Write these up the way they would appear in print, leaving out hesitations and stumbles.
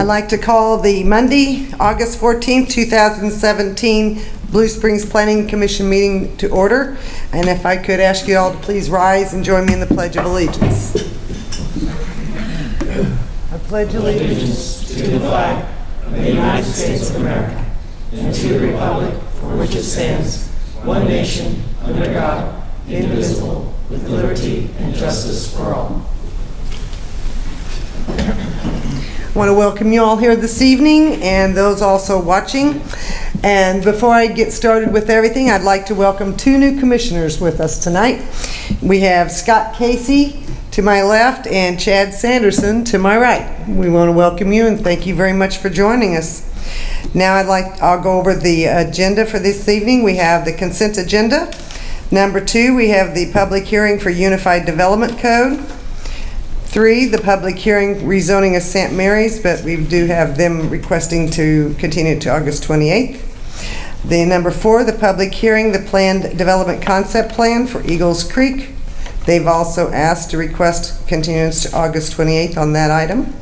I'd like to call the Monday, August 14th, 2017 Blue Springs Planning Commission meeting to order. And if I could ask you all to please rise and join me in the Pledge of Allegiance. I pledge allegiance to the flag of the United States of America and to the republic for which it stands, one nation, under God, indivisible, with liberty and justice for all. I want to welcome you all here this evening and those also watching. And before I get started with everything, I'd like to welcome two new commissioners with us tonight. We have Scott Casey to my left and Chad Sanderson to my right. We want to welcome you and thank you very much for joining us. Now I'll go over the agenda for this evening. We have the consent agenda. Number 2, we have the public hearing for Unified Development Code. 3, the public hearing rezoning of St. Mary's, but we do have them requesting to continue to August 28th. The number 4, the public hearing, the planned development concept plan for Eagles Creek. They've also asked to request continuance to August 28th on that item.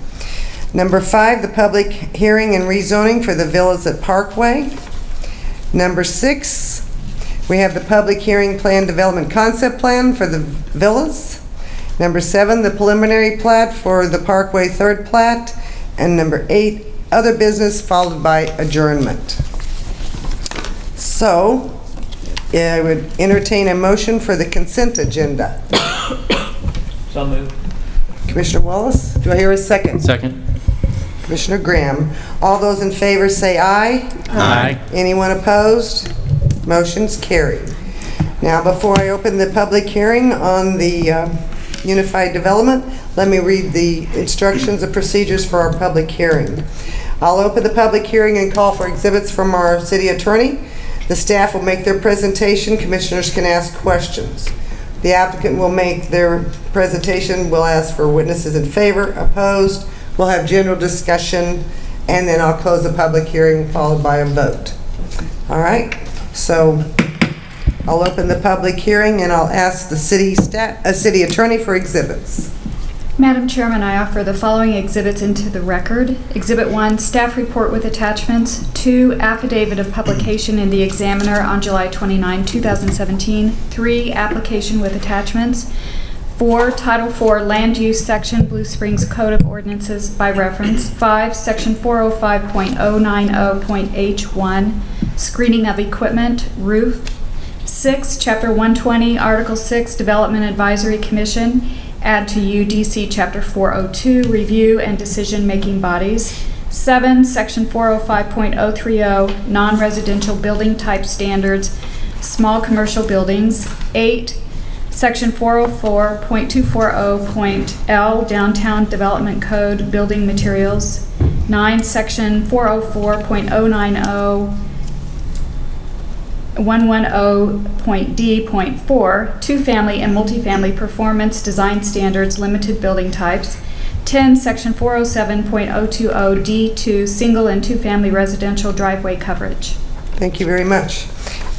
Number 5, the public hearing and rezoning for the villas at Parkway. Number 6, we have the public hearing planned development concept plan for the villas. Number 7, the preliminary plat for the Parkway third plat. And number 8, other business followed by adjournment. So, I would entertain a motion for the consent agenda. So moved. Commissioner Wallace, do I hear a second? Second. Commissioner Graham. All those in favor say aye. Aye. Anyone opposed? Motion's carried. Now, before I open the public hearing on the Unified Development, let me read the instructions and procedures for our public hearing. I'll open the public hearing and call for exhibits from our city attorney. The staff will make their presentation. Commissioners can ask questions. The applicant will make their presentation. We'll ask for witnesses in favor, opposed. We'll have general discussion, and then I'll close the public hearing followed by a vote. All right, so I'll open the public hearing and I'll ask the city attorney for exhibits. Madam Chairman, I offer the following exhibits into the record. Exhibit 1, staff report with attachments. 2, affidavit of publication in the Examiner on July 29, 2017. 3, application with attachments. 4, Title IV Land Use Section, Blue Springs Code of Ordinances by reference. 5, Section 405.090.H1, screening of equipment, roof. 6, Chapter 120, Article 6, Development Advisory Commission, add to UDC Chapter 402, Review and Decision-Making Bodies. 7, Section 405.030, Non-Residential Building Type Standards, Small Commercial Buildings. 8, Section 404.240.L, Downtown Development Code, Building Materials. 9, Section 404.090, 110.D.4, two-family and multifamily performance design standards, limited building types. 10, Section 407.020 D2, single and two-family residential driveway coverage. Thank you very much.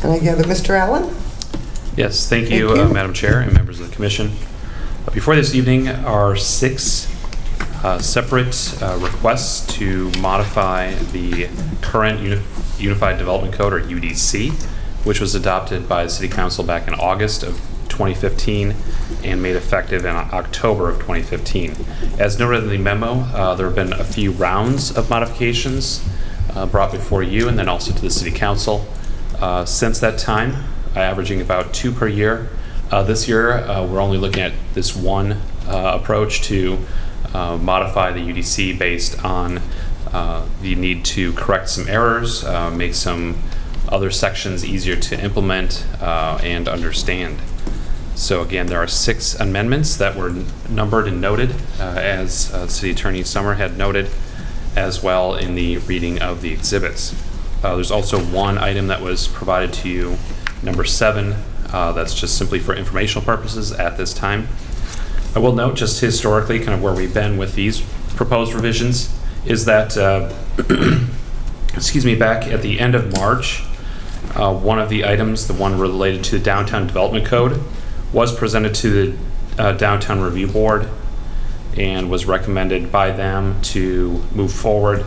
And I gather Mr. Allen? Yes, thank you, Madam Chair and members of the Commission. Before this evening are 6 separate requests to modify the current Unified Development Code, or UDC, which was adopted by the City Council back in August of 2015 and made effective in October of 2015. As noted in the memo, there have been a few rounds of modifications brought before you and then also to the City Council. Since that time, averaging about 2 per year. This year, we're only looking at this one approach to modify the UDC based on the need to correct some errors, make some other sections easier to implement and understand. So again, there are 6 amendments that were numbered and noted, as City Attorney Summer had noted, as well in the reading of the exhibits. There's also one item that was provided to you, number 7, that's just simply for informational purposes at this time. I will note just historically kind of where we've been with these proposed revisions is that, excuse me, back at the end of March, one of the items, the one related to the Downtown Development Code, was presented to the Downtown Review Board. and was recommended by them to move forward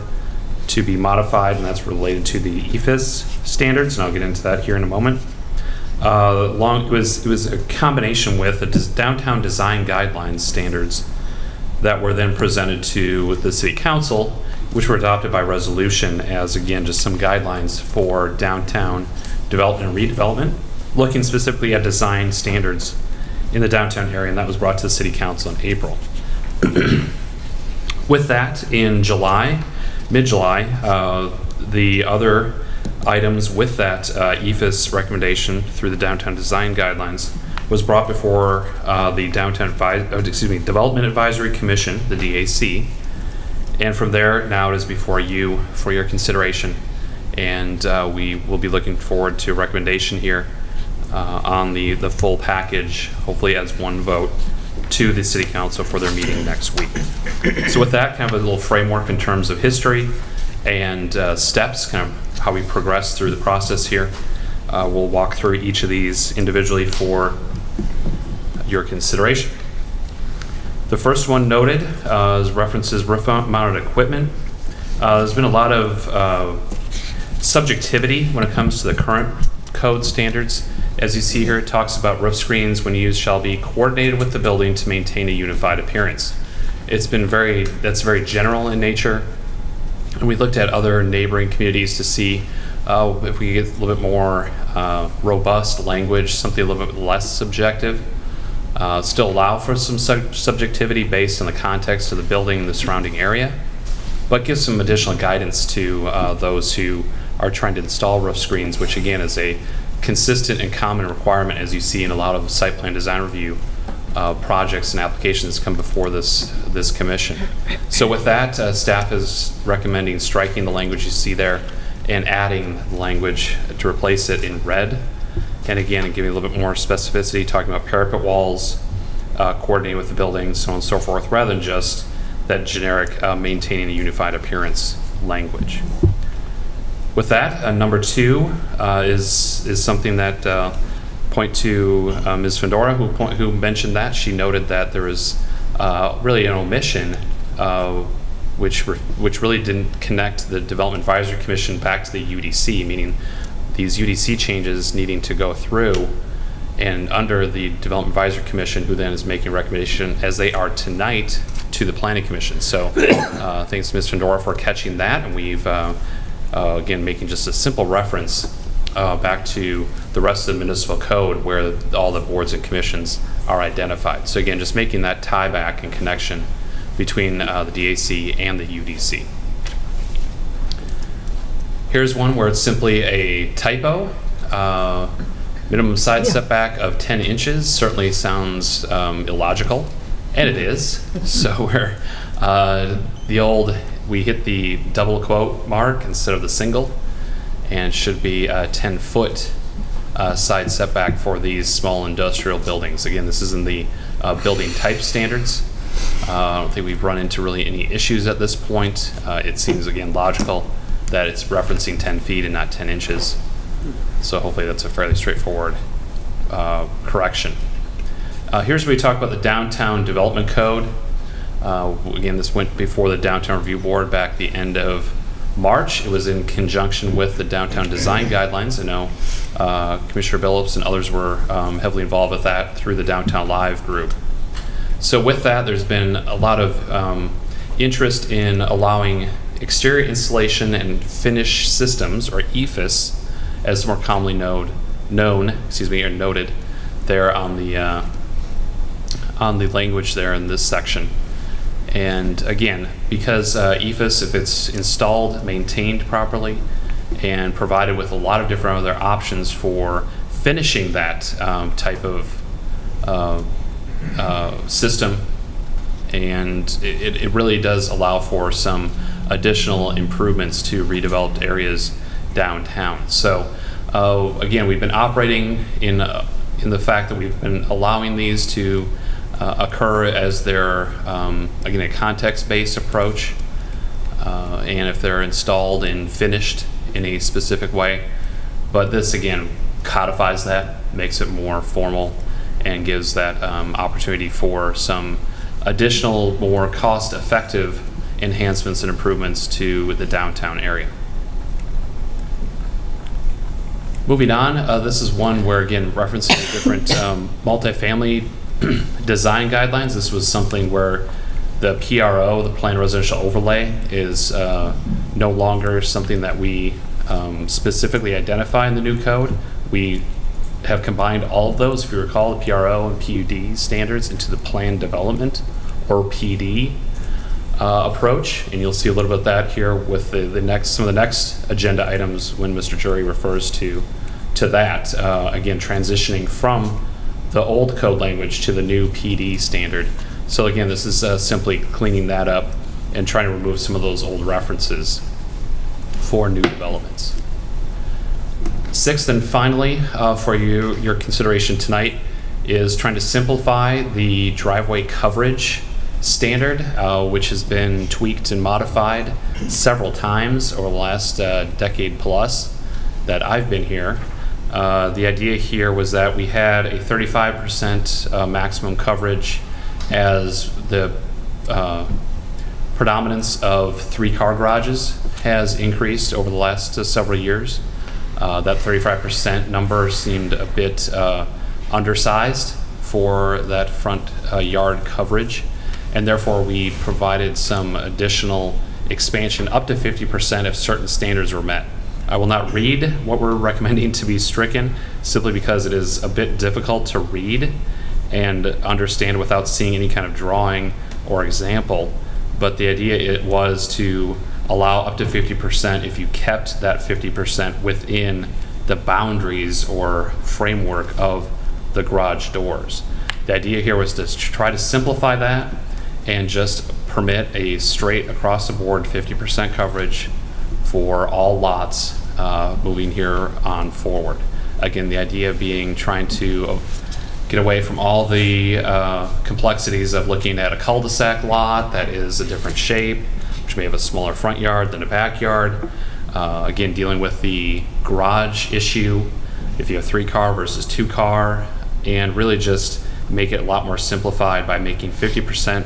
to be modified, and that's related to the EFIS standards, and I'll get into that here in a moment. It was a combination with the downtown design guidelines standards that were then presented to the City Council, which were adopted by resolution as, again, just some guidelines for downtown development and redevelopment, looking specifically at design standards in the downtown area, and that was brought to the City Council in April. With that, in July, mid-July, the other items with that EFIS recommendation through the downtown design guidelines was brought before the Development Advisory Commission, the DAC, and from there now it is before you for your consideration, and we will be looking forward to a recommendation here on the full package, hopefully as one vote, to the City Council for their meeting next week. So with that, kind of a little framework in terms of history and steps, kind of how we progress through the process here. We'll walk through each of these individually for your consideration. The first one noted is references roof-mounted equipment. There's been a lot of subjectivity when it comes to the current code standards. As you see here, it talks about roof screens when used shall be coordinated with the building to maintain a unified appearance. That's very general in nature. And we looked at other neighboring communities to see if we get a little bit more robust language, something a little bit less subjective. Still allow for some subjectivity based on the context of the building and the surrounding area, but give some additional guidance to those who are trying to install roof screens, which again is a consistent and common requirement, as you see in a lot of site plan design review projects and applications come before this commission. So with that, staff is recommending striking the language you see there and adding the language to replace it in red. And again, giving a little bit more specificity, talking about parapet walls, coordinating with the building, so on and so forth, rather than just that generic maintaining a unified appearance language. With that, number 2 is something that point to Ms. Fendora, who mentioned that. She noted that there was really an omission which really didn't connect the Development Advisory Commission back to the UDC, meaning these UDC changes needing to go through and under the Development Advisory Commission, who then is making a recommendation as they are tonight to the Planning Commission. So thanks to Ms. Fendora for catching that, and we've again making just a simple reference back to the rest of the municipal code where all the boards and commissions are identified. So again, just making that tie back and connection between the DAC and the UDC. Here's one where it's simply a typo. Minimum side setback of 10 inches certainly sounds illogical, and it is. So we're we hit the double quote mark instead of the single, and should be a 10-foot side setback for these small industrial buildings. Again, this is in the building type standards. I don't think we've run into really any issues at this point. It seems, again, logical that it's referencing 10 feet and not 10 inches. So hopefully that's a fairly straightforward correction. Here's where we talk about the Downtown Development Code. Again, this went before the Downtown Review Board back the end of March. It was in conjunction with the Downtown Design Guidelines. I know Commissioner Billups and others were heavily involved with that through the Downtown Live group. So with that, there's been a lot of interest in allowing exterior installation and finish systems, or EFIS, as more commonly noted there on the language there in this section. And again, because EFIS, if it's installed, maintained properly, and provided with a lot of different other options for finishing that type of system, and it really does allow for some additional improvements to redeveloped areas downtown. So again, we've been operating in the fact that we've been allowing these to occur as they're again a context-based approach, and if they're installed and finished in a specific way. But this again codifies that, makes it more formal, and gives that opportunity for some additional, more cost-effective enhancements and improvements to the downtown area. Moving on, this is one where, again, referencing the different multifamily design guidelines. This was something where the PRO, the Planned Residential Overlay, is no longer something that we specifically identify in the new code. We have combined all of those, if you recall, the PRO and PUD standards into the Planned Development, or PD, approach, and you'll see a little bit of that here with some of the next agenda items when Mr. Jury refers to that. Again, transitioning from the old code language to the new PD standard. So again, this is simply cleaning that up and trying to remove some of those old references for new developments. Sixth and finally, for your consideration tonight, is trying to simplify the driveway coverage standard, which has been tweaked and modified several times over the last decade plus that I've been here. The idea here was that we had a 35% maximum coverage as the predominance of 3-car garages has increased over the last several years. That 35% number seemed a bit undersized for that front yard coverage, and therefore we provided some additional expansion up to 50% if certain standards were met. I will not read what we're recommending to be stricken, simply because it is a bit difficult to read and understand without seeing any kind of drawing or example. But the idea it was to allow up to 50% if you kept that 50% within the boundaries or framework of the garage doors. The idea here was to try to simplify that and just permit a straight across the board 50% coverage for all lots moving here on forward. Again, the idea being trying to get away from all the complexities of looking at a cul-de-sac lot that is a different shape, which may have a smaller front yard than a backyard. Again, dealing with the garage issue, if you have 3-car versus 2-car, and really just make it a lot more simplified by making 50%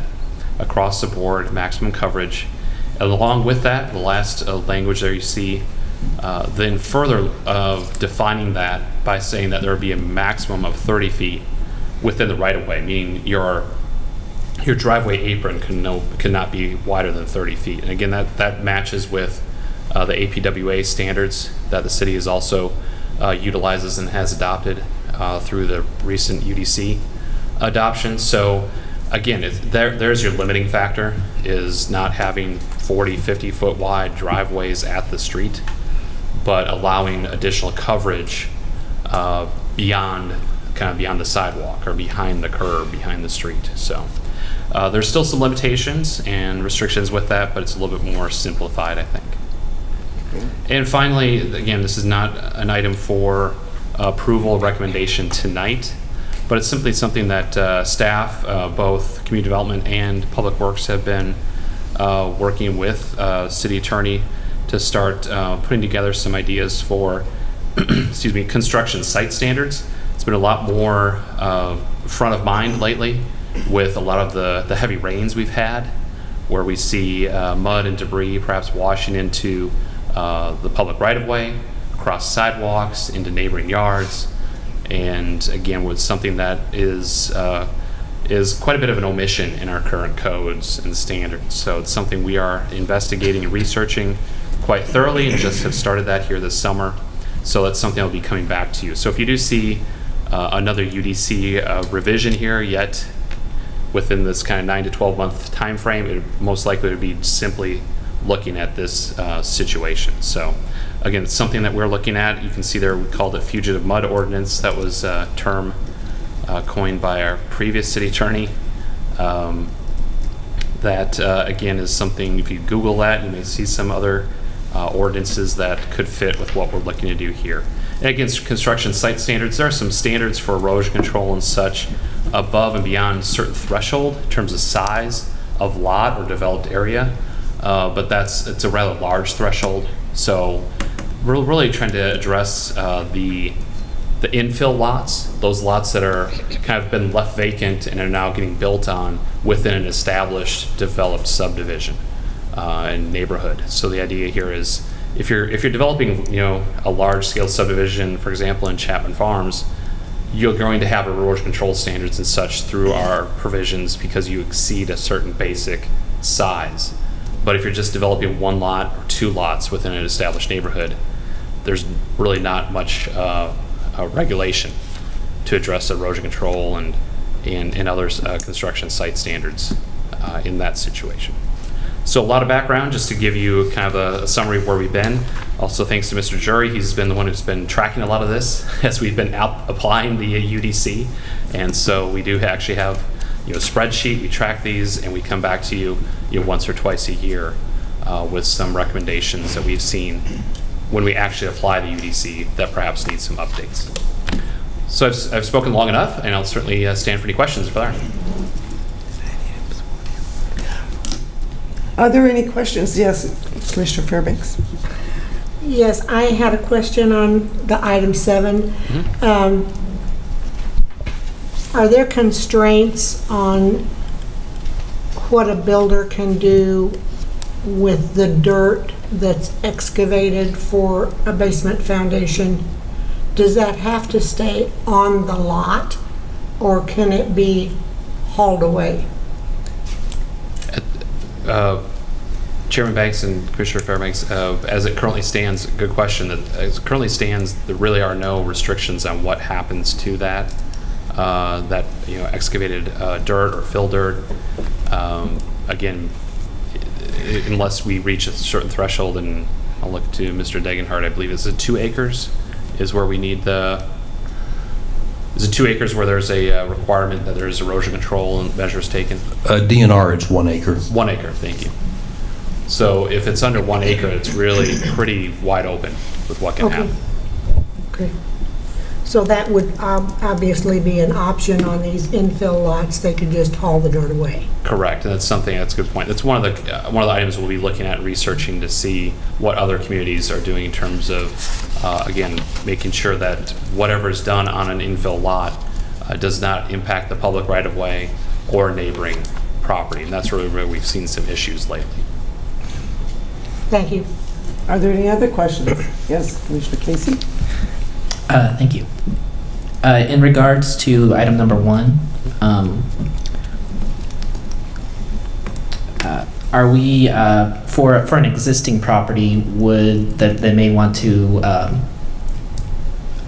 across the board maximum coverage. And along with that, the last language there you see, then further defining that by saying that there would be a maximum of 30 feet within the right-of-way, meaning your driveway apron cannot be wider than 30 feet. And again, that matches with the APWA standards that the city is also utilizes and has adopted through the recent UDC adoption. So again, there's your limiting factor, is not having 40, 50 foot wide driveways at the street, but allowing additional coverage beyond the sidewalk or behind the curb, behind the street. So there's still some limitations and restrictions with that, but it's a little bit more simplified, I think. And finally, again, this is not an item for approval recommendation tonight, but it's simply something that staff, both community development and public works, have been working with city attorney to start putting together some ideas for excuse me, construction site standards. It's been a lot more front of mind lately with a lot of the heavy rains we've had, where we see mud and debris perhaps washing into the public right-of-way, across sidewalks, into neighboring yards. And again, with something that is quite a bit of an omission in our current codes and standards. So it's something we are investigating and researching quite thoroughly, and just have started that here this summer. So that's something I'll be coming back to you. So if you do see another UDC revision here yet within this kind of 9 to 12 month time frame, it most likely would be simply looking at this situation. So again, it's something that we're looking at. You can see there we called it fugitive mud ordinance. That was a term coined by our previous city attorney. That again is something, if you Google that, you may see some other ordinances that could fit with what we're looking to do here. And again, construction site standards, there are some standards for erosion control and such above and beyond a certain threshold in terms of size of lot or developed area, but it's a rather large threshold. So we're really trying to address the The infill lots, those lots that are kind of been left vacant and are now getting built on within an established developed subdivision and neighborhood. So the idea here is if you're developing, a large scale subdivision, for example, in Chapman Farms, you're going to have erosion control standards and such through our provisions because you exceed a certain basic size. But if you're just developing one lot or two lots within an established neighborhood, there's really not much regulation to address erosion control and other construction site standards in that situation. So a lot of background just to give you kind of a summary of where we've been. Also thanks to Mr. Jury, he's been the one who's been tracking a lot of this as we've been out applying the UDC. And so we do actually have a spreadsheet, we track these, and we come back to you, once or twice a year with some recommendations that we've seen when we actually apply the UDC that perhaps need some updates. So I've spoken long enough, and I'll certainly stand for any questions if there are any. Are there any questions? Yes, Commissioner Fairbanks. Yes, I had a question on the item 7. Are there constraints on what a builder can do with the dirt that's excavated for a basement foundation? Does that have to stay on the lot, or can it be hauled away? Chairman Banks and Commissioner Fairbanks, as it currently stands, good question. That as it currently stands, there really are no restrictions on what happens to that excavated dirt or fill dirt. Again, unless we reach a certain threshold, and I'll look to Mr. Degenhardt, I believe it's 2 acres is where we need is it 2 acres where there's a requirement that there's erosion control and measures taken? DNR, it's 1 acre. 1 acre, thank you. So if it's under 1 acre, it's really pretty wide open with what can happen. Okay. So that would obviously be an option on these infill lots. They could just haul the dirt away. Correct, and that's a good point. That's one of the items we'll be looking at, researching to see what other communities are doing in terms of, again, making sure that whatever is done on an infill lot does not impact the public right-of-way or neighboring property, and that's really where we've seen some issues lately. Thank you. Are there any other questions? Yes, Commissioner Casey? Thank you. In regards to item number 1, are we, for an existing property, that may want to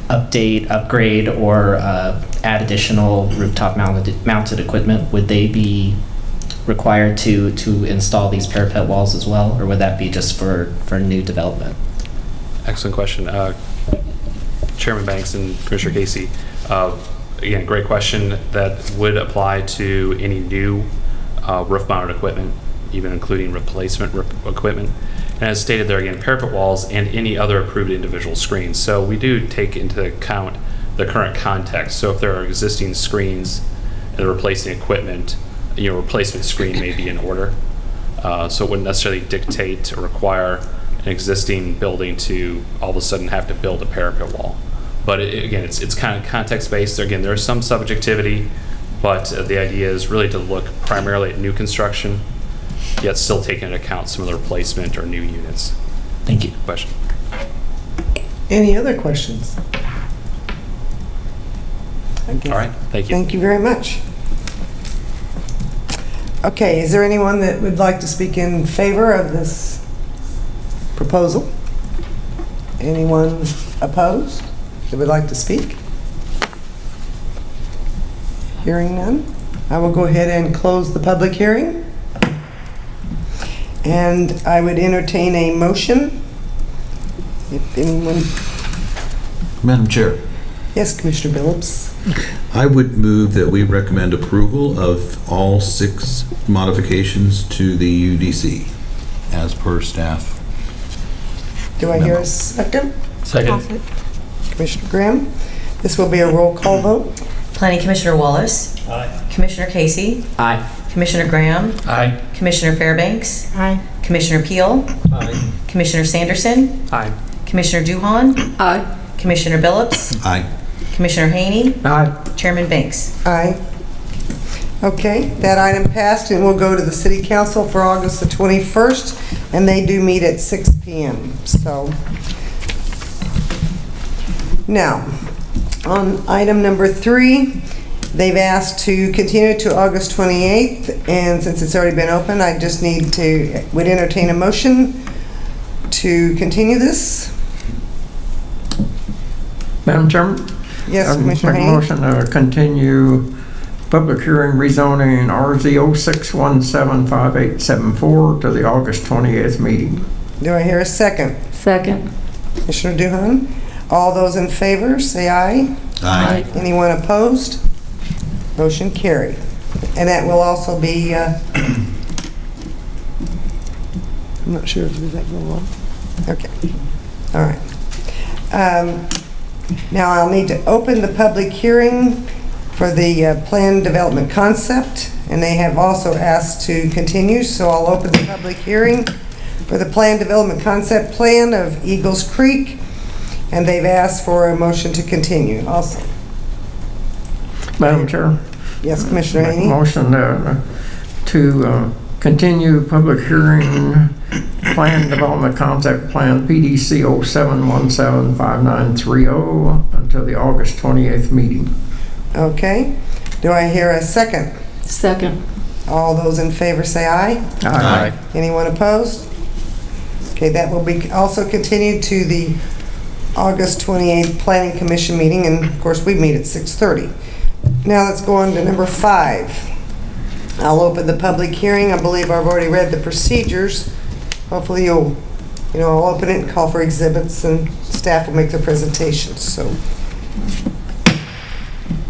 update, upgrade, or add additional rooftop mounted equipment, would they be required to install these parapet walls as well, or would that be just for new development? Excellent question. Chairman Banks and Commissioner Casey, again, great question. That would apply to any new roof-mounted equipment, even including replacement equipment. And as stated there, again, parapet walls and any other approved individual screens. So we do take into account the current context. So if there are existing screens and they're replacing equipment, replacement screen may be in order. So it wouldn't necessarily dictate or require an existing building to all of a sudden have to build a parapet wall. But again, it's kind of context-based. Again, there's some subjectivity, but the idea is really to look primarily at new construction, yet still taking into account some of the replacement or new units. Thank you. Question. Any other questions? All right, thank you. Thank you very much. Okay, is there anyone that would like to speak in favor of this proposal? Anyone opposed that would like to speak? Hearing none, I will go ahead and close the public hearing. And I would entertain a motion. If anyone... Madam Chair, Yes, Commissioner Billups. I would move that we recommend approval of all 6 modifications to the UDC as per staff. Do I hear a second? Second. Commissioner Graham. This will be a roll call vote. Planning Commissioner Wallace. Aye. Commissioner Casey. Aye. Commissioner Graham. Aye. Commissioner Fairbanks. Aye. Commissioner Peel. Aye. Commissioner Sanderson. Aye. Commissioner Duhan. Aye. Commissioner Billups. Aye. Commissioner Haney, Aye. Chairman Banks. Aye. Okay, that item passed, and we'll go to the city council for August the 21st, and they do meet at 6 p.m. So, now, on item number 3, they've asked to continue to August 28th, and since it's already been open, I just would entertain a motion to continue this. Madam Chairman? Yes, Commissioner Make a Haney? motion to continue public hearing rezoning RZ 06175874 to the August 28th meeting. Do I hear a second? Second. Commissioner Duhan? All those in favor, say aye. Aye. Anyone opposed? Motion carried. And that will also be, I'm not sure, does that go on? Okay, all right. Now I'll need to open the public hearing for the plan development concept, and they have also asked to continue, so I'll open the public hearing for the plan development concept plan of Eagles Creek, and they've asked for a motion to continue also. Madam Chair? Yes, Commissioner Make a Haney? motion to continue public hearing plan development concept plan PDC 07175930 until the August 28th meeting. Okay. Do I hear a second? Second. All those in favor say aye. Aye. Anyone opposed? Okay, that will be also continued to the August 28th Planning Commission meeting, and of course we meet at 6:30. Now let's go on to number 5. I'll open the public hearing. I believe I've already read the procedures. Hopefully I'll open it and call for exhibits, and staff will make their presentations. So,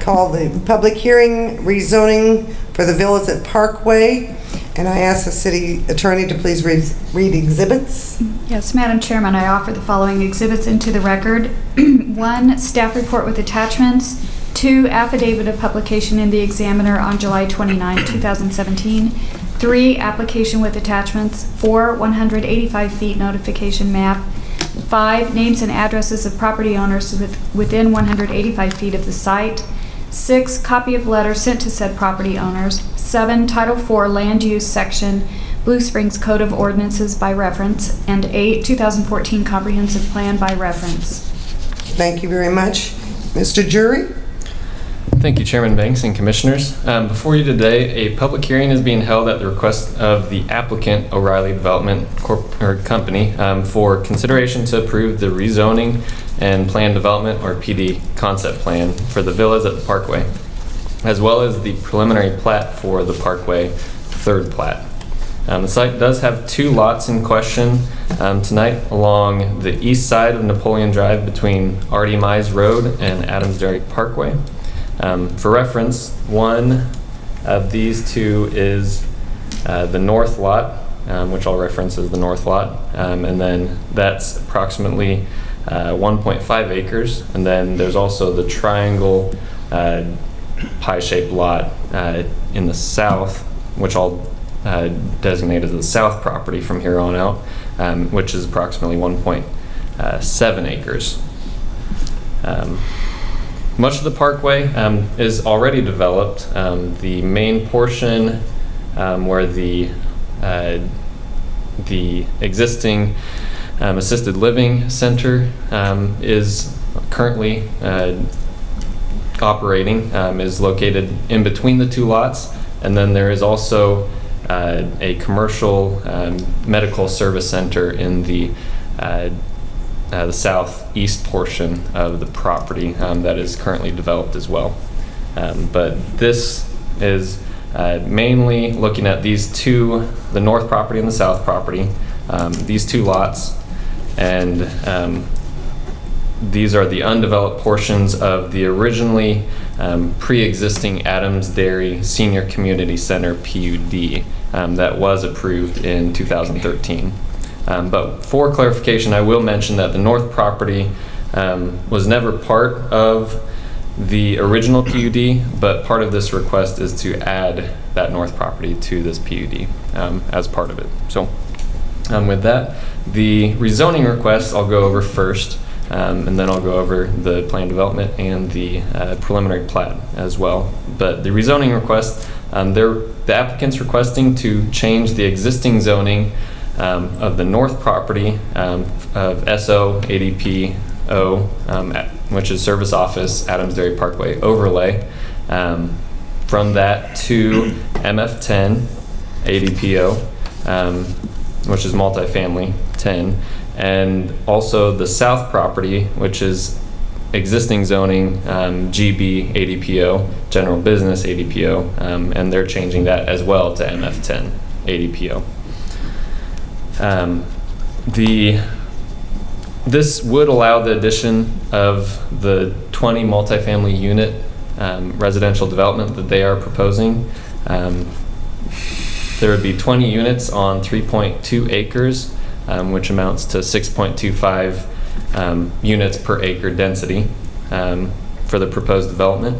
call the public hearing rezoning for the villas at Parkway, and I ask the city attorney to please read exhibits. Yes, Madam Chairman, I offer the following exhibits into the record. 1, staff report with attachments. 2, affidavit of publication in the Examiner on July 29, 2017. 3, application with attachments. 4, 185 feet notification map. 5, names and addresses of property owners within 185 feet of the site. 6, copy of letter sent to said property owners. 7, Title IV Land Use Section, Blue Springs Code of Ordinances by reference. And 8, 2014 Comprehensive Plan by reference. Thank you very much. Mr. Jury? Thank you, Chairman Banks and Commissioners. Before you today, a public hearing is being held at the request of the applicant, O'Reilly Development Company, for consideration to approve the rezoning and plan development, or PD, concept plan for the villas at the Parkway, as well as the preliminary plat for the Parkway third plat. The site does have 2 lots in question tonight along the east side of Napoleon Drive between R.D. Mize Road and Adams Dairy Parkway. For reference, one of these 2 is the north lot, which I'll reference as the north lot, and then that's approximately 1.5 acres, and then there's also the triangle pie-shaped lot in the south, which I'll designate as the south property from here on out, which is approximately 1.7 acres. Much of the Parkway is already developed. The main portion where the existing assisted living center is currently operating is located in between the 2 lots, and then there is also a commercial medical service center in the southeast portion of the property that is currently developed as well. But this is mainly looking at these 2, the north property and the south property, these 2 lots, and these are the undeveloped portions of the originally pre-existing Adams Dairy Senior Community Center PUD that was approved in 2013. But for clarification, I will mention that the north property was never part of the original PUD, but part of this request is to add that north property to this PUD as part of it. So with that, the rezoning request I'll go over first. and then I'll go over the plan development and the preliminary plat as well. But the rezoning request, the applicant's requesting to change the existing zoning of the north property of SO ADPO, which is Service Office Adams Dairy Parkway overlay, from that to MF10 ADPO, which is multifamily 10, and also the south property, which is existing zoning GB ADPO, general business ADPO, and they're changing that as well to MF10 ADPO. This would allow the addition of the 20 multifamily unit residential development that they are proposing. There would be 20 units on 3.2 acres, which amounts to 6.25 units per acre density for the proposed development.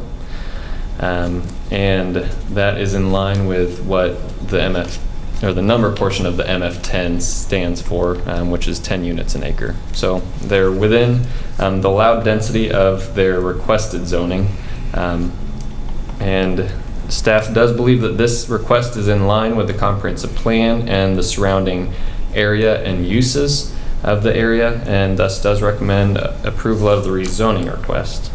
And that is in line with what the MF, or the number portion of the MF10 stands for, which is 10 units an acre. So they're within the allowed density of their requested zoning. And staff does believe that this request is in line with the comprehensive plan and the surrounding area and uses of the area, and thus does recommend approval of the rezoning request.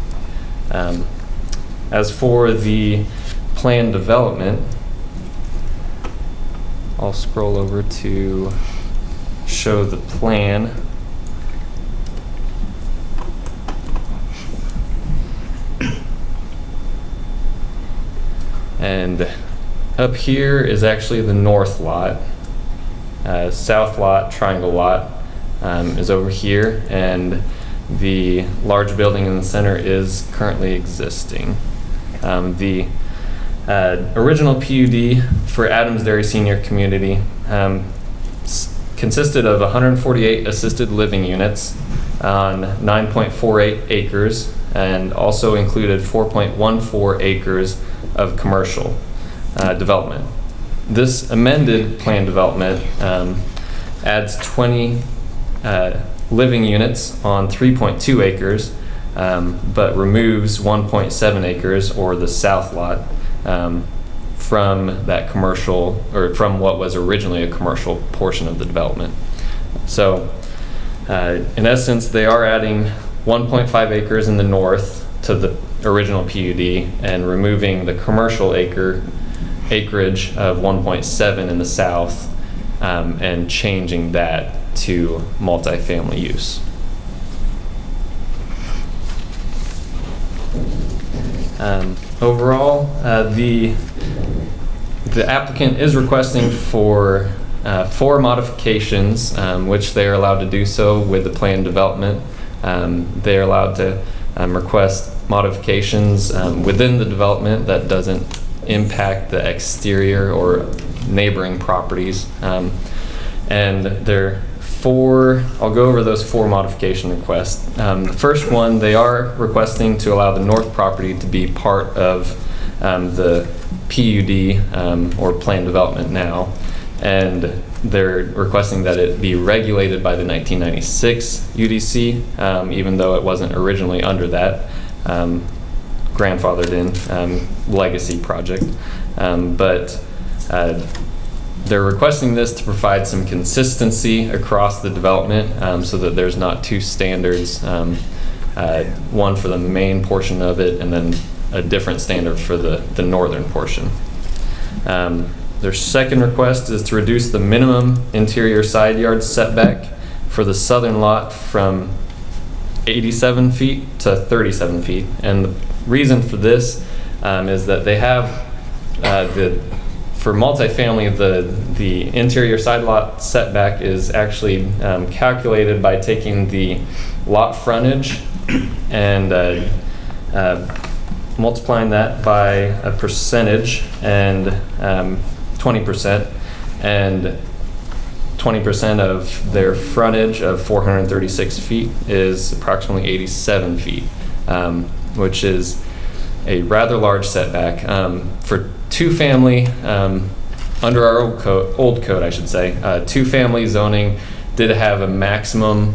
As for the plan development, I'll scroll over to show the plan. And up here is actually the north lot. South lot, triangle lot, is over here, and the large building in the center is currently existing. The original PUD for Adams Dairy Senior Community consisted of 148 assisted living units on 9.48 acres, and also included 4.14 acres of commercial development. This amended plan development adds 20 living units on 3.2 acres, but removes 1.7 acres, or the south lot, from that commercial, or from what was originally a commercial portion of the development. So in essence, they are adding 1.5 acres in the north to the original PUD and removing the commercial acreage of 1.7 in the south, and changing that to multifamily use. Overall, the applicant is requesting for 4 modifications, which they are allowed to do so with the plan development. They are allowed to request modifications within the development that doesn't impact the exterior or neighboring properties. And there 4, I'll go over those 4 modification requests. The first one, they are requesting to allow the north property to be part of the PUD, or plan development now. And they're requesting that it be regulated by the 1996 UDC, even though it wasn't originally under that grandfathered in legacy project. But they're requesting this to provide some consistency across the development, so that there's not 2 standards, one for the main portion of it and then a different standard for the northern portion. Their second request is to reduce the minimum interior side yard setback for the southern lot from 87 feet to 37 feet. And the reason for this is that they have for multifamily, the interior side lot setback is actually calculated by taking the lot frontage and multiplying that by a percentage, and 20%, and 20% of their frontage of 436 feet is approximately 87 feet, which is a rather large setback. For 2-family, under our old code, I should say, 2-family zoning did have a maximum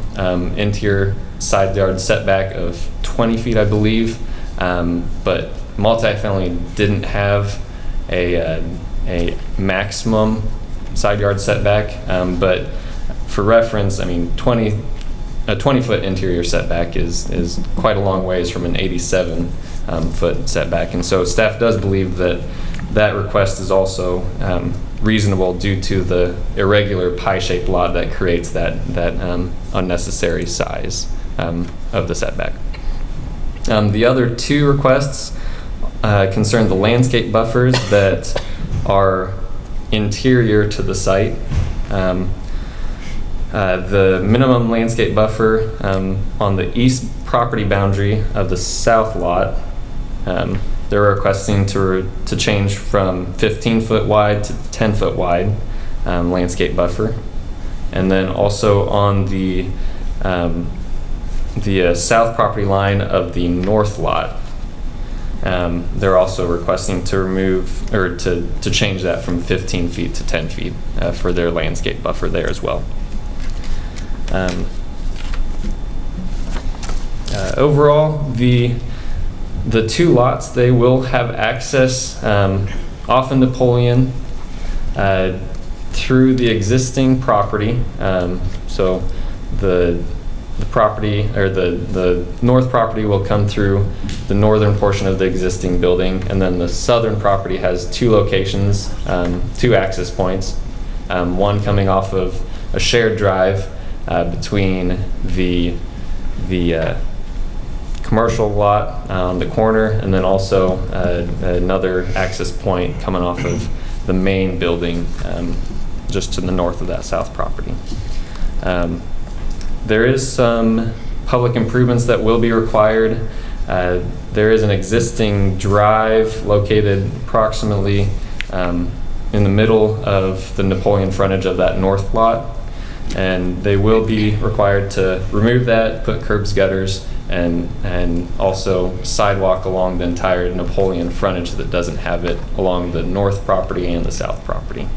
interior side yard setback of 20 feet, I believe. But multifamily didn't have a maximum side yard setback. But for reference, I mean, a 20-foot interior setback is quite a long ways from an 87-foot setback. And so staff does believe that request is also reasonable due to the irregular pie-shaped lot that creates that unnecessary size of the setback. The other two requests concern the landscape buffers that are interior to the site. The minimum landscape buffer on the east property boundary of the south lot, they're requesting to change from 15-foot wide to 10-foot wide landscape buffer. And then also on the south property line of the north lot, they're also requesting to remove or to change that from 15 feet to 10 feet for their landscape buffer there as well. Overall, the two lots, they will have access off of Napoleon through the existing property. So the property, or the north property, will come through the northern portion of the existing building, and then the southern property has two locations, two access points, one coming off of a shared drive between the commercial lot on the corner, and then also another access point coming off of the main building just to the north of that south property. There is some public improvements that will be required. There is an existing drive located approximately in the middle of the Napoleon frontage of that north lot, and they will be required to remove that, put curbs, gutters, and also sidewalk along the entire Napoleon frontage that doesn't have it along the north property and the south property.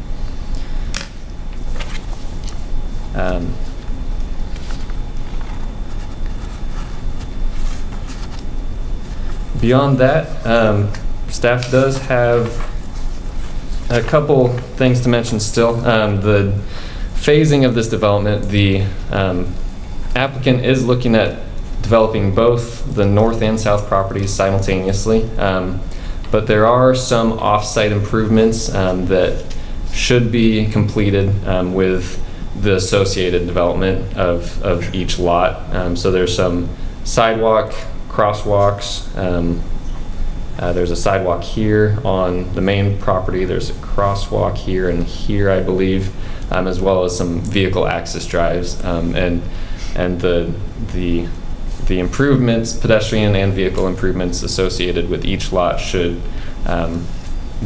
Beyond that, staff does have a couple things to mention still. The phasing of this development, the applicant is looking at developing both the north and south properties simultaneously, but there are some off-site improvements that should be completed with the associated development of each lot. So there's some sidewalk, crosswalks. There's a sidewalk here on the main property. There's a crosswalk here and here, I believe, as well as some vehicle access drives. And the improvements, pedestrian and vehicle improvements associated with each lot should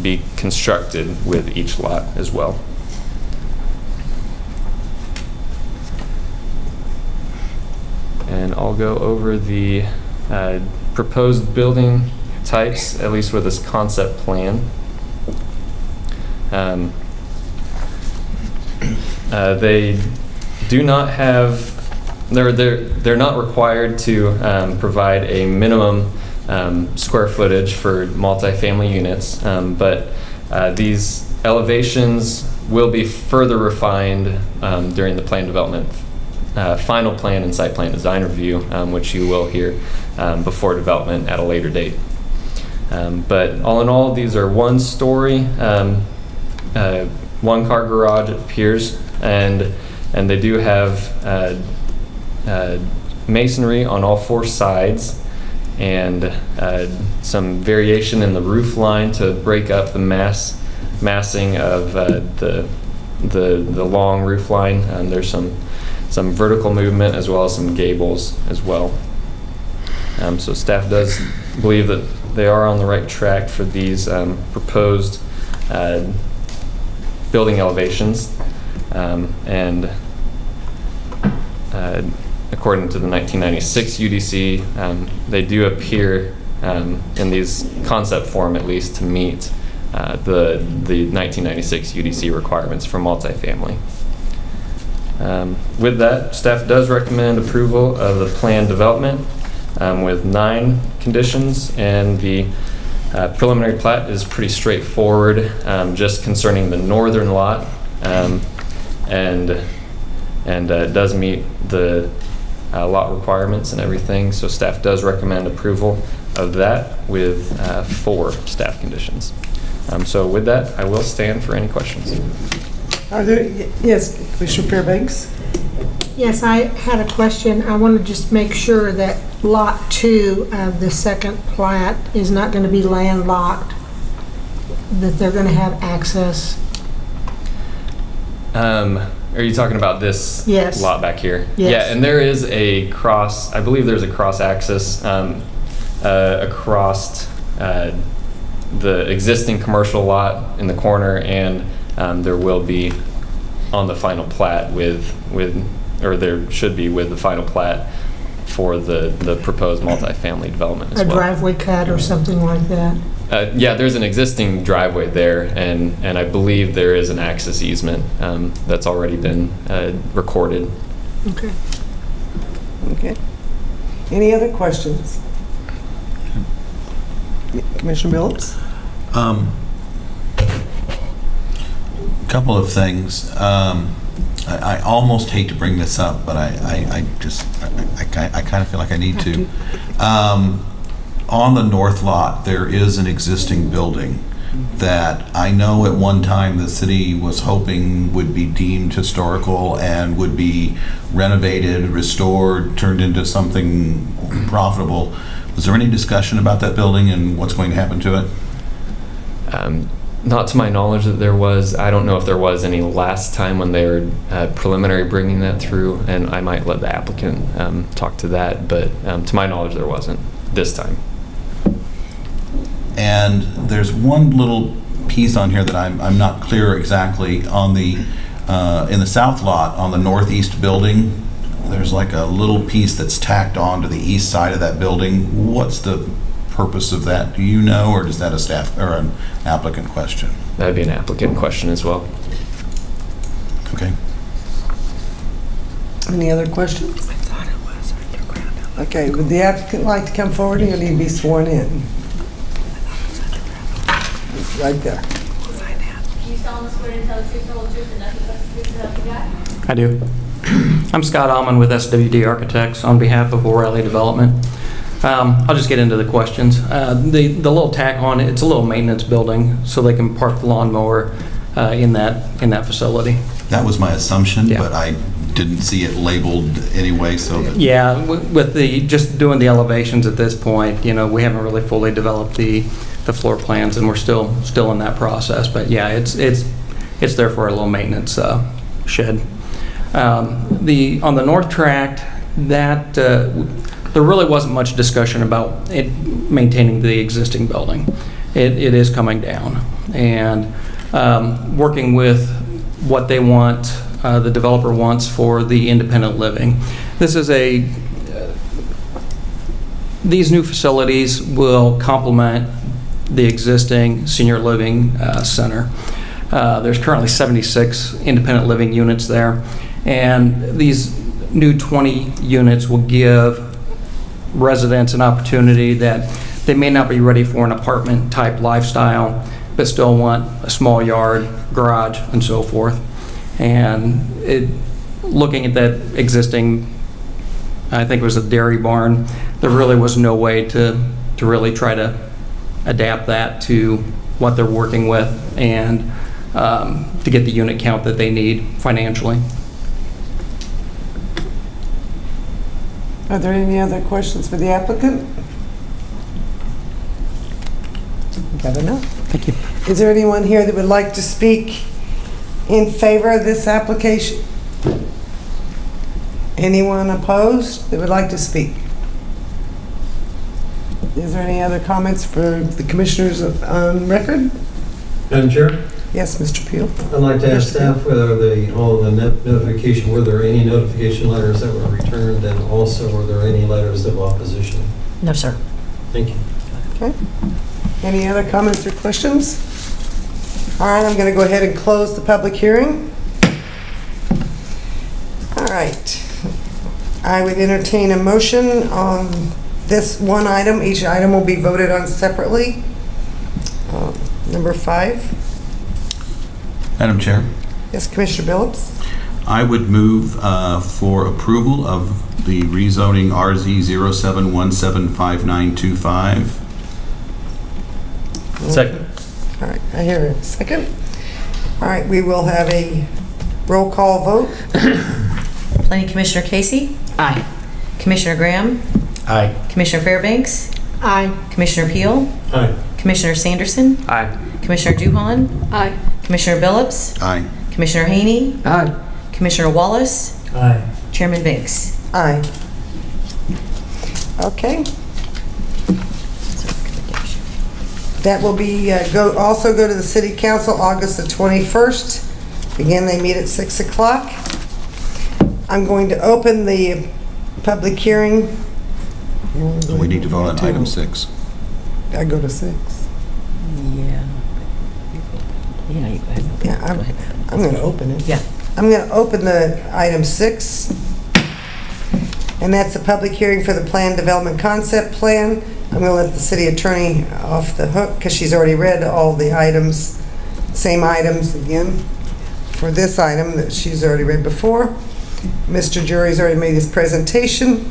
be constructed with each lot as well. And I'll go over the proposed building types, at least with this concept plan. They do not have, they're not required to provide a minimum square footage for multifamily units, but these elevations will be further refined during the plan development, final plan and site plan design review, which you will hear before development at a later date. But all in all, these are one-story, one-car garage, it appears, and they do have masonry on all four sides, and some variation in the roof line to break up the massing of the long roof line. And there's some vertical movement as well as some gables as well. So staff does believe that they are on the right track for these proposed building elevations, and according to the 1996 UDC, they do appear in these concept form at least to meet the 1996 UDC requirements for multifamily. With that, staff does recommend approval of the plan development with 9 conditions, and the preliminary plat is pretty straightforward, just concerning the northern lot, and it does meet the lot requirements and everything, so staff does recommend approval of that with 4 staff conditions. So with that, I will stand for any questions. Are there, yes, Commissioner Fairbanks? Yes, I had a question. I want to just make sure that Lot 2 of the second plat is not going to be landlocked, that they're going to have access. Are you talking about this Yes. lot back here? Yes. Yeah, and there is a cross, I believe there's a cross access across the existing commercial lot in the corner, and there will be on the final plat or there should be with the final plat for the proposed multifamily development as A well. driveway cut or something like that? Yeah, there's an existing driveway there, and I believe there is an access easement that's already been recorded. Okay. Okay. Any other questions? Commissioner Billups? Couple of things. I almost hate to bring this up, but I kind of feel like I need to. On the north lot, there is an existing building that I know at one time the city was hoping would be deemed historical and would be renovated, restored, turned into something profitable. Was there any discussion about that building and what's going to happen to it? Not to my knowledge that there was. I don't know if there was any last time when they were preliminary bringing that through, and I might let the applicant talk to that, but to my knowledge there wasn't this time. And there's one little piece on here that I'm not clear exactly on the in the south lot on the northeast building. There's like a little piece that's tacked on to the east side of that building. What's the purpose of that? Do you know, or is that a staff or an applicant question? That'd be an applicant question as well. Okay. Any other questions? I thought it was underground. Okay, would the applicant like to come forward? He'll need to be sworn in. Right there. Do you solemnly swear to tell the truth, the whole truth, and nothing but the truth, so help you God? I do. I'm Scott Auman with SWD Architects on behalf of O'Reilly Development. I'll just get into the questions. The little tack on, it's a little maintenance building, so they can park the lawnmower in that facility. That was my assumption, Yeah. but I didn't see it labeled anyway, so that, Yeah, with just doing the elevations at this point, we haven't really fully developed the floor plans, and we're still in that process. But yeah, it's there for a little maintenance shed. On the north tract, that there really wasn't much discussion about it maintaining the existing building. It is coming down, and working with what they want, the developer wants for the independent living. These new facilities will complement the existing senior living center. There's currently 76 independent living units there, and these new 20 units will give residents an opportunity that they may not be ready for an apartment type lifestyle, but still want a small yard, garage, and so forth. And looking at that existing, I think it was a dairy barn, there really was no way to really try to adapt that to what they're working with and to get the unit count that they need financially. Are there any other questions for the applicant? Got enough. Thank you. Is there anyone here that would like to speak in favor of this application? Anyone opposed that would like to speak? Is there any other comments for the commissioners on record? Madam Chair, Yes, Mr. Peel. I'd like to ask staff whether all the notification, were there any notification letters that were returned, and also were there any letters of opposition? No, sir. Thank you. Okay. Any other comments or questions? All right, I'm going to go ahead and close the public hearing. right. I would entertain a motion on this one item. Each item will be voted on separately. Number 5. Madam Chair, Yes, Commissioner Billups? I would move for approval of the rezoning RZ 07175925. Second. All right, I hear a second. All right, we will have a roll call vote. Planning Commissioner Casey? Aye. Commissioner Graham? Aye. Commissioner Fairbanks? Aye. Commissioner Peel? Aye. Commissioner Sanderson? Aye. Commissioner Duhan? Aye. Commissioner Billups? Aye. Commissioner Haney? Aye. Commissioner Wallace? Aye. Chairman Banks? Aye. Okay. That will be, also go to the City Council August the 21st. Again, they meet at 6 o'clock. I'm going to open the public hearing. We need to vote on item 6. I go to 6. Yeah. Yeah, you go ahead. Yeah, I'm going to open it. Yeah. I'm going to open the item 6, and that's the public hearing for the Plan Development Concept Plan. I'm going to let the city attorney off the hook because she's already read all the items, same items again for this item that she's already read before. Mr. Jury's already made his presentation.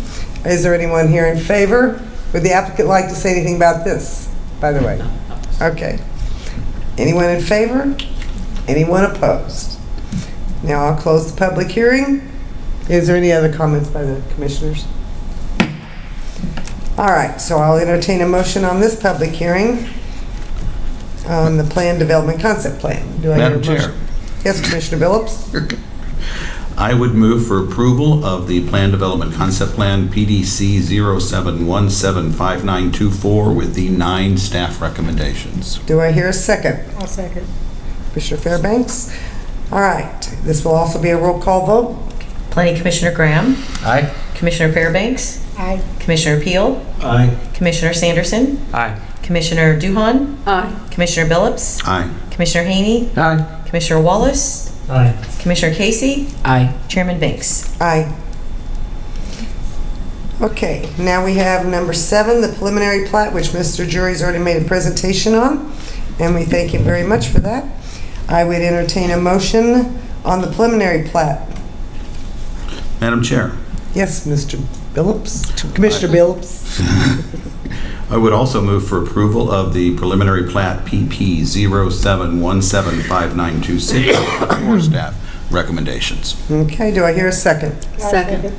Is there anyone here in favor? Would the applicant like to say anything about this, by the way? Okay. Anyone in favor? Anyone opposed? Now I'll close the public hearing. Is there any other comments by the commissioners? All right, so I'll entertain a motion on this public hearing on the Plan Development Concept Plan. Do I hear a Madam Chair. motion? Yes, Commissioner Billups? I would move for approval of the Plan Development Concept Plan PDC 07175924 with the 9 staff recommendations. Do I hear a second? I'll second. Commissioner Fairbanks? All right, this will also be a roll call vote. Planning Commissioner Graham? Aye. Commissioner Fairbanks? Aye. Commissioner Peel? Aye. Commissioner Sanderson? Aye. Commissioner Duhan? Aye. Commissioner Billups? Aye. Commissioner Haney? Aye. Commissioner Wallace? Aye. Commissioner Casey? Aye. Chairman Banks? Aye. Okay, now we have number 7, the preliminary plat, which Mr. Jury's already made a presentation on, and we thank him very much for that. I would entertain a motion on the preliminary plat. Madam Chair, Yes, Mr. Billups, Commissioner Billups. I would also move for approval of the preliminary plat PP 07175926 for staff recommendations. Okay, do I hear a second? I'll Second. I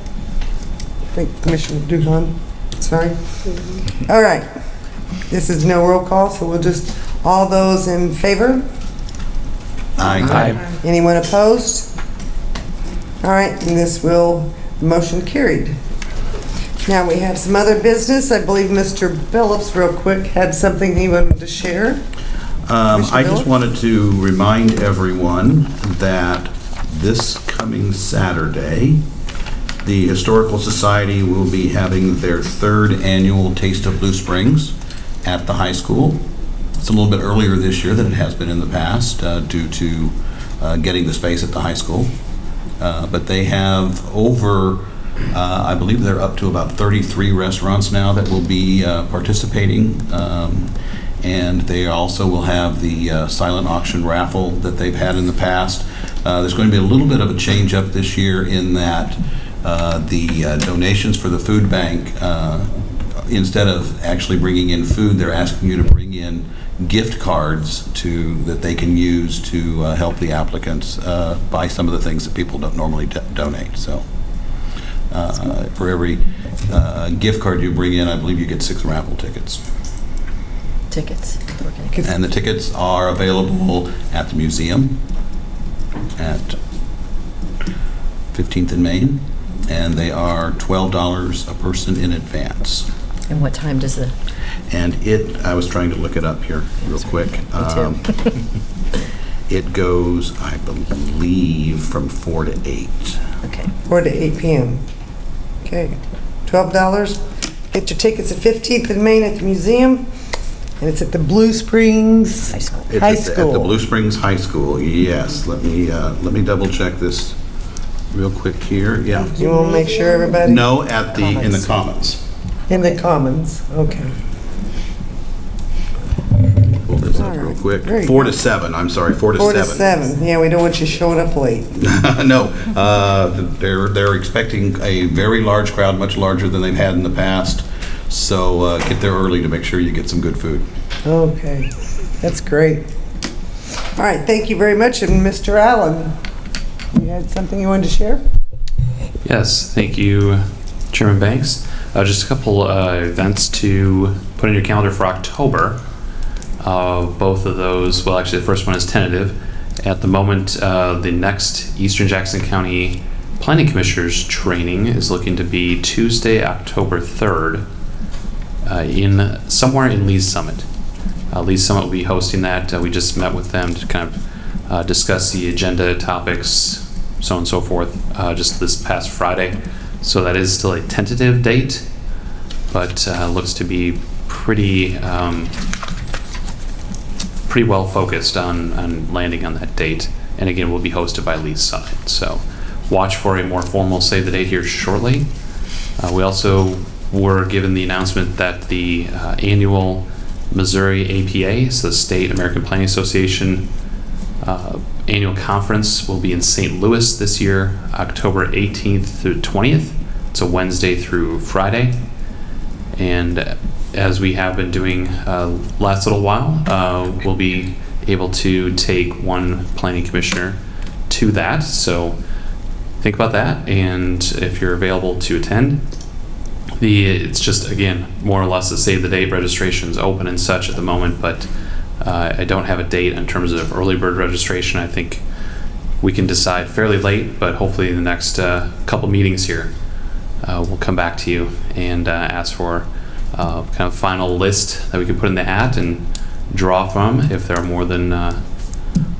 think Commissioner Duhan, sorry. All right, this is no roll call, so we'll just, all those in favor? Aye. Anyone opposed? All right, and this will, motion carried. Now we have some other business. I believe Mr. Billups, real quick, had something he wanted to share. I just Billups? wanted to remind everyone that this coming Saturday, the Historical Society will be having their 3rd annual Taste of Blue Springs at the high school. It's a little bit earlier this year than it has been in the past due to getting the space at the high school. But they have over, I believe they're up to about 33 restaurants now that will be participating. And they also will have the silent auction raffle that they've had in the past. There's going to be a little bit of a change up this year in that the donations for the food bank, instead of actually bringing in food, they're asking you to bring in gift cards that they can use to help the applicants buy some of the things that people don't normally donate. So for every gift card you bring in, I believe you get 6 raffle tickets. Tickets. And the tickets are available at the museum at 15th and Main, and they are $12 a person in advance. And what time does the... And I was trying to look it up here real quick. too. It goes, I believe, from 4 to 8. Okay. 4 to 8 p.m. Okay, $12. Get your tickets at 15th and Main at the museum, and it's at the Blue Springs High school. It's High at the School. Blue Springs High School, yes. Let me double check this real quick here, yeah. You want to make sure everybody? No, in the Commons. In the Commons, okay. Pull this up All real right, quick. very 4 to 7, I'm sorry, 4 to 7. 4 to 7, yeah, we don't want you showing up late. No, they're expecting a very large crowd, much larger than they've had in the past. So get there early to make sure you get some good food. Okay, that's great. All right, thank you very much. And Mr. Allen, you had something you wanted to share? Yes, thank you, Chairman Banks. Just a couple events to put in your calendar for October. Both of those, well, actually, the first one is tentative. At the moment, the next Eastern Jackson County Planning Commissioners training is looking to be Tuesday, October 3rd, somewhere in Lee's Summit. Lee's Summit will be hosting that. We just met with them to kind of discuss the agenda topics, so on and so forth, just this past Friday. So that is still a tentative date, but looks to be pretty well focused on landing on that date. And again, will be hosted by Lee's Summit. So watch for a more formal save the date here shortly. We also were given the announcement that the annual Missouri APA, so the State American Planning Association annual conference, will be in St. Louis this year, October 18th through 20th. It's a Wednesday through Friday. And as we have been doing last little while, we'll be able to take one planning commissioner to that. So think about that, and if you're available to attend. It's just, again, more or less a save the date. Registration's open and such at the moment, but I don't have a date in terms of early bird registration. I think we can decide fairly late, but hopefully in the next couple meetings here, we'll come back to you and ask for kind of final list that we can put in the hat and draw from if there are more than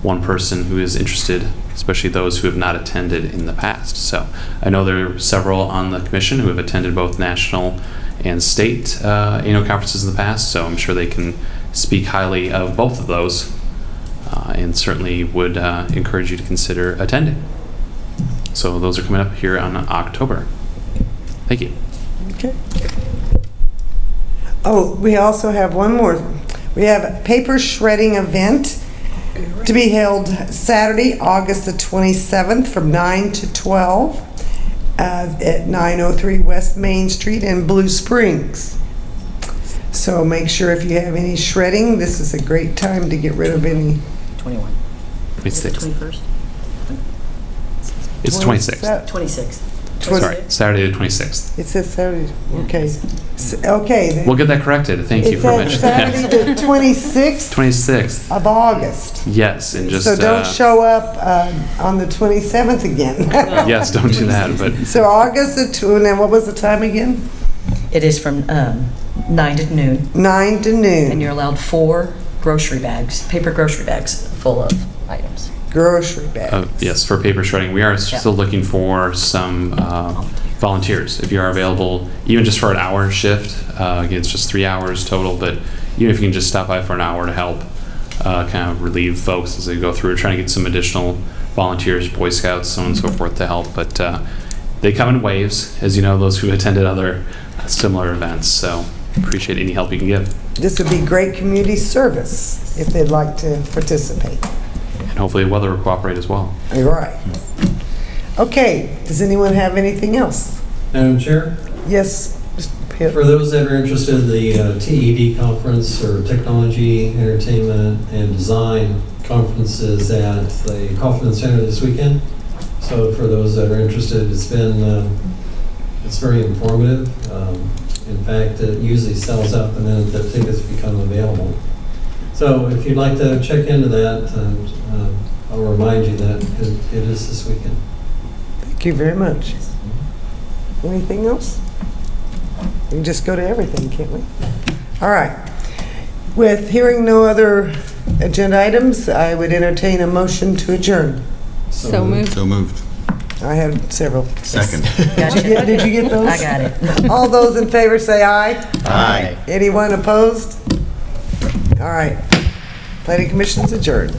one person who is interested, especially those who have not attended in the past. So I know there are several on the commission who have attended both national and state annual conferences in the past, so I'm sure they can speak highly of both of those, and certainly would encourage you to consider attending. So those are coming up here on October. Thank you. Okay. Oh, we also have one more. We have a paper shredding event to be held Saturday, August the 27th from 9 to 12 at 903 West Main Street in Blue Springs. So make sure if you have any shredding, this is a great time to get rid of any. 21. It's Is it 6th. 21st? It's 26th. 26th. Sorry, Saturday the 26th. It says Saturday, okay. Okay. then We'll get that corrected. Thank you it for says mentioning Saturday that. the 26th 26th. of August. Yes, and just So don't show up on the 27th again. yes, don't do that. But So August the 2, and what was the time again? It is from 9 to noon, 9 to noon. and you're allowed 4 grocery bags, paper grocery bags full of items. Grocery bags. yes, for paper shredding, we are still looking for some volunteers. If you are available, even just for an hour shift, again, it's just 3 hours total, but even if you can just stop by for an hour to help kind of relieve folks as they go through, trying to get some additional volunteers, Boy Scouts, so on and so forth to help. But they come in waves, as you know, those who attended other similar events. So appreciate any help you can give. This would be great community service if they'd like to participate. And hopefully the weather will cooperate as well. You're right. Okay, does anyone have anything else? Madam Chair, Yes, Mr. Pitt. for those that are interested in the TED conference, or Technology, Entertainment, and Design conferences at the Kaufman Center this weekend. So for those that are interested, it's very informative. In fact, it usually sells out the minute that tickets become available. So if you'd like to check into that, I'll remind you that it is this weekend. Thank you very much. Anything else? We can just go to everything, can't we? All right. With hearing no other agenda items, I would entertain a motion to adjourn. So moved. So moved. I have several. Second. Gotcha. Did you get those? I got it. All those in favor say aye. Aye. Anyone opposed? All right. Planning Commission's adjourned.